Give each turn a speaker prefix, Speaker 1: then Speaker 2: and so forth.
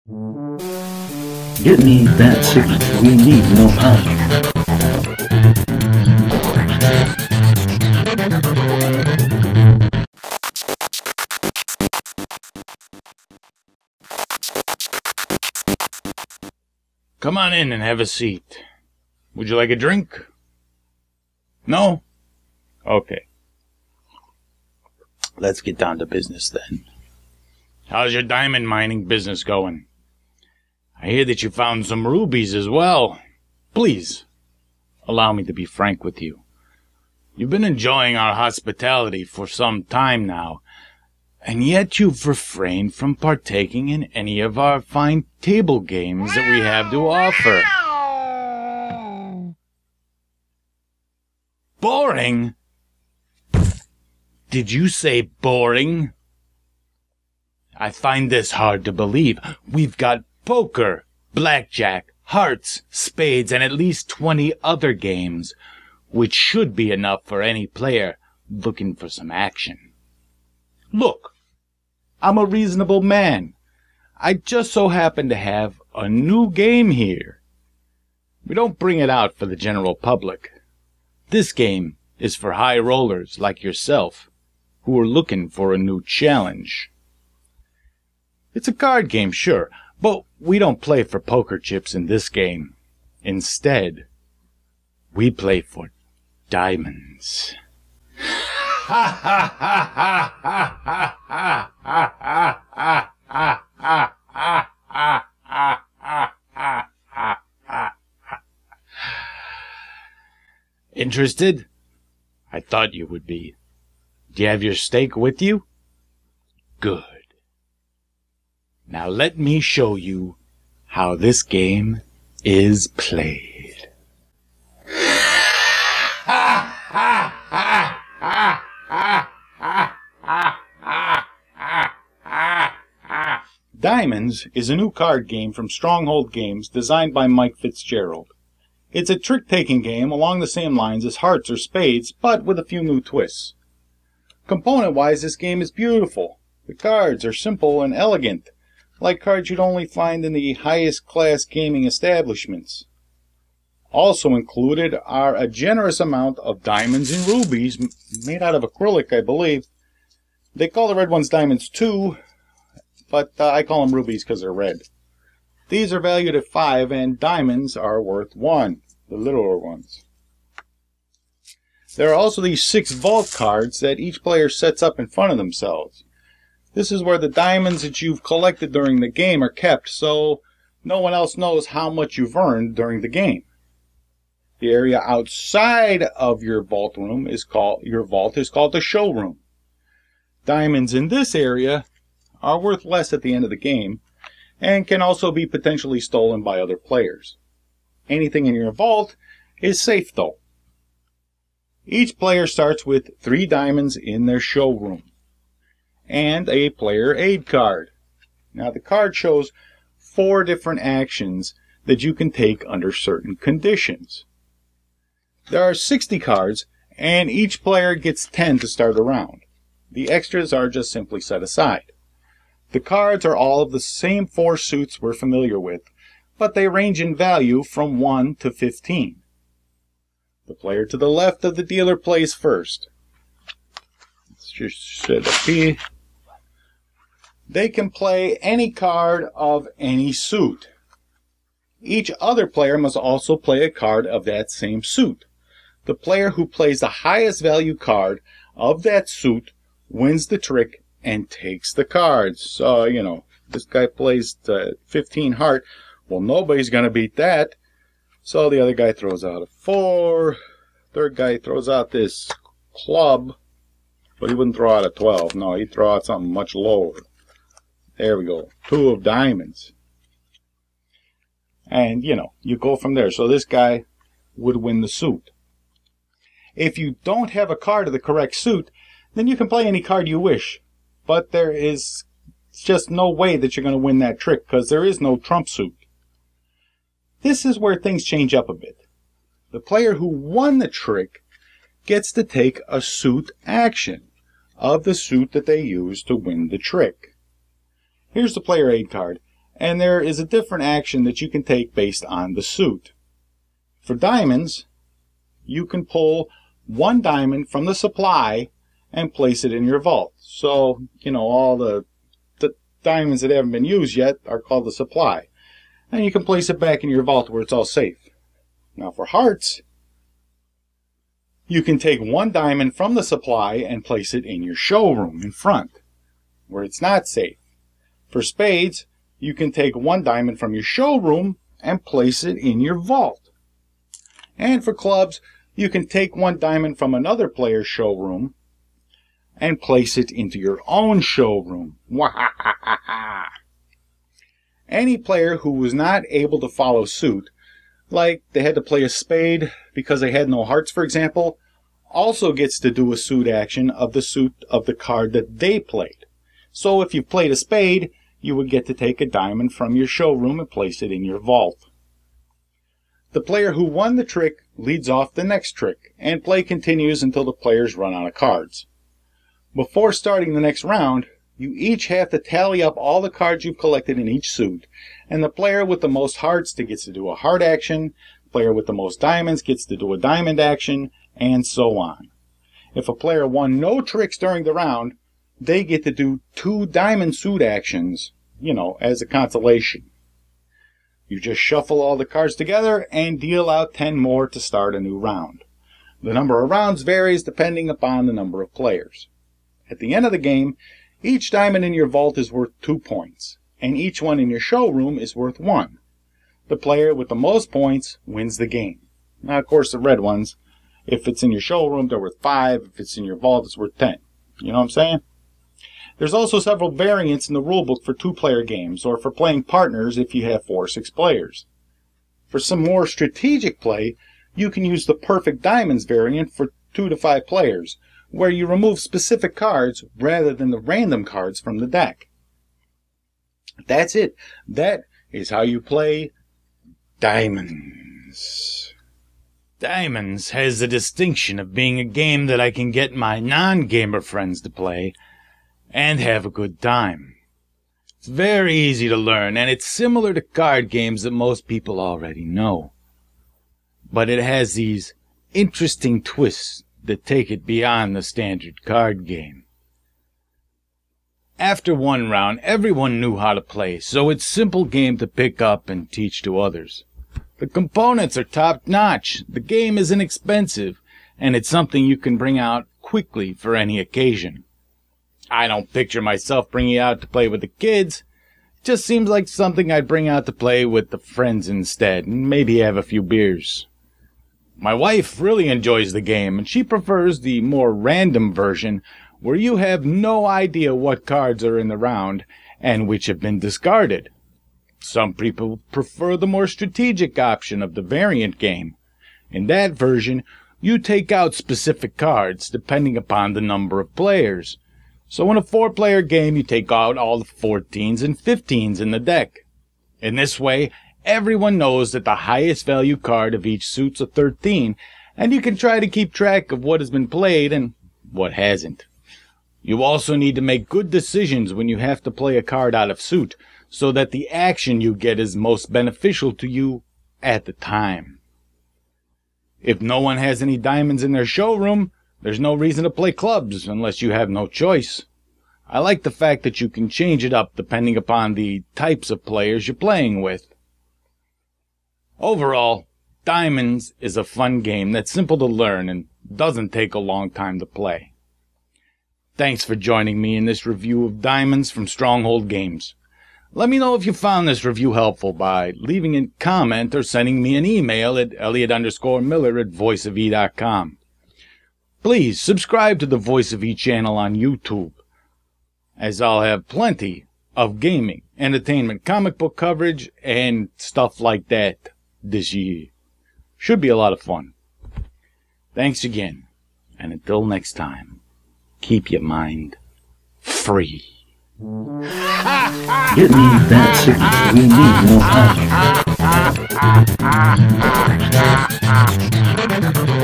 Speaker 1: Get me that signal. We need no mind.
Speaker 2: Come on in and have a seat. Would you like a drink? No? Okay. Let's get down to business then. How's your diamond mining business going? I hear that you found some rubies as well. Please, allow me to be frank with you. You've been enjoying our hospitality for some time now, and yet you've refrained from partaking in any of our fine table games that we have to offer. Boring? Did you say boring? I find this hard to believe. We've got poker, blackjack, hearts, spades, and at least 20 other games, which should be enough for any player looking for some action. Look, I'm a reasonable man. I just so happen to have a new game here. We don't bring it out for the general public. This game is for high rollers like yourself, who are looking for a new challenge. It's a card game, sure, but we don't play for poker chips in this game. Instead, we play for diamonds. Ha ha ha ha ha ha ha ha ha ha ha ha ha ha ha ha. Interested? I thought you would be. Do you have your stake with you? Good. Now let me show you how this game is played. Diamonds is a new card game from Stronghold Games designed by Mike Fitzgerald. It's a trick-taking game along the same lines as hearts or spades, but with a few new twists. Component-wise, this game is beautiful. The cards are simple and elegant, like cards you'd only find in the highest-class gaming establishments. Also included are a generous amount of diamonds and rubies, made out of acrylic, I believe. They call the red ones diamonds too, but I call them rubies because they're red. These are valued at 5, and diamonds are worth 1, the littler ones. There are also these 6 vault cards that each player sets up in front of themselves. This is where the diamonds that you've collected during the game are kept, so no one else knows how much you've earned during the game. The area outside of your vault is called the showroom. Diamonds in this area are worth less at the end of the game, and can also be potentially stolen by other players. Anything in your vault is safe though. Each player starts with 3 diamonds in their showroom, and a player aid card. Now the card shows 4 different actions that you can take under certain conditions. There are 60 cards, and each player gets 10 to start a round. The extras are just simply set aside. The cards are all of the same 4 suits we're familiar with, but they range in value from 1 to 15. The player to the left of the dealer plays first. Let's just set a P. They can play any card of any suit. Each other player must also play a card of that same suit. The player who plays the highest value card of that suit wins the trick and takes the cards. So, you know, this guy plays 15 heart. Well, nobody's going to beat that. So the other guy throws out a 4. Third guy throws out this club. But he wouldn't throw out a 12. No, he'd throw out something much lower. There we go. 2 of diamonds. And, you know, you go from there. So this guy would win the suit. If you don't have a card of the correct suit, then you can play any card you wish. But there is just no way that you're going to win that trick, because there is no trump suit. This is where things change up a bit. The player who won the trick gets to take a suit action of the suit that they used to win the trick. Here's the player aid card, and there is a different action that you can take based on the suit. For diamonds, you can pull one diamond from the supply and place it in your vault. So, all the diamonds that haven't been used yet are called the supply. And you can place it back in your vault where it's all safe. Now for hearts, you can take one diamond from the supply and place it in your showroom in front, where it's not safe. For spades, you can take one diamond from your showroom and place it in your vault. And for clubs, you can take one diamond from another player's showroom and place it into your own showroom. Any player who was not able to follow suit, like they had to play a spade because they had no hearts, for example, also gets to do a suit action of the suit of the card that they played. So if you played a spade, you would get to take a diamond from your showroom and place it in your vault. The player who won the trick leads off the next trick, and play continues until the players run out of cards. Before starting the next round, you each have to tally up all the cards you've collected in each suit, and the player with the most hearts gets to do a heart action, the player with the most diamonds gets to do a diamond action, and so on. If a player won no tricks during the round, they get to do 2 diamond suit actions, as a consolation. You just shuffle all the cards together and deal out 10 more to start a new round. The number of rounds varies depending upon the number of players. At the end of the game, each diamond in your vault is worth 2 points, and each one in your showroom is worth 1. The player with the most points wins the game. Now, of course, the red ones, if it's in your showroom, they're worth 5. If it's in your vault, it's worth 10. You know what I'm saying? There's also several variants in the rulebook for 2-player games, or for playing partners if you have 4 or 6 players. For some more strategic play, you can use the Perfect Diamonds variant for 2 to 5 players, where you remove specific cards rather than the random cards from the deck. That's it. That is how you play Diamonds.
Speaker 3: Diamonds has the distinction of being a game that I can get my non-gamer friends to play and have a good time. It's very easy to learn, and it's similar to card games that most people already know. But it has these interesting twists that take it beyond the standard card game. After one round, everyone knew how to play, so it's a simple game to pick up and teach to others. The components are top-notch, the game is inexpensive, and it's something you can bring out quickly for any occasion. I don't picture myself bringing it out to play with the kids. It just seems like something I'd bring out to play with the friends instead, and maybe have a few beers. My wife really enjoys the game, and she prefers the more random version where you have no idea what cards are in the round and which have been discarded. Some people prefer the more strategic option of the variant game. In that version, you take out specific cards depending upon the number of players. So in a 4-player game, you take out all the 14s and 15s in the deck. In this way, everyone knows that the highest value card of each suit's a 13, and you can try to keep track of what has been played and what hasn't. You also need to make good decisions when you have to play a card out of suit, so that the action you get is most beneficial to you at the time. If no one has any diamonds in their showroom, there's no reason to play clubs unless you have no choice. I like the fact that you can change it up depending upon the types of players you're playing with. Overall, Diamonds is a fun game that's simple to learn and doesn't take a long time to play. Thanks for joining me in this review of Diamonds from Stronghold Games. Let me know if you found this review helpful by leaving a comment or sending me an email at elliot_miller@voiceofe.com. Please subscribe to the Voice of E channel on YouTube, as I'll have plenty of gaming, entertainment, comic book coverage, and stuff like that this year. Should be a lot of fun. Thanks again, and until next time, keep your mind free.
Speaker 1: Get me that signal. We need more time.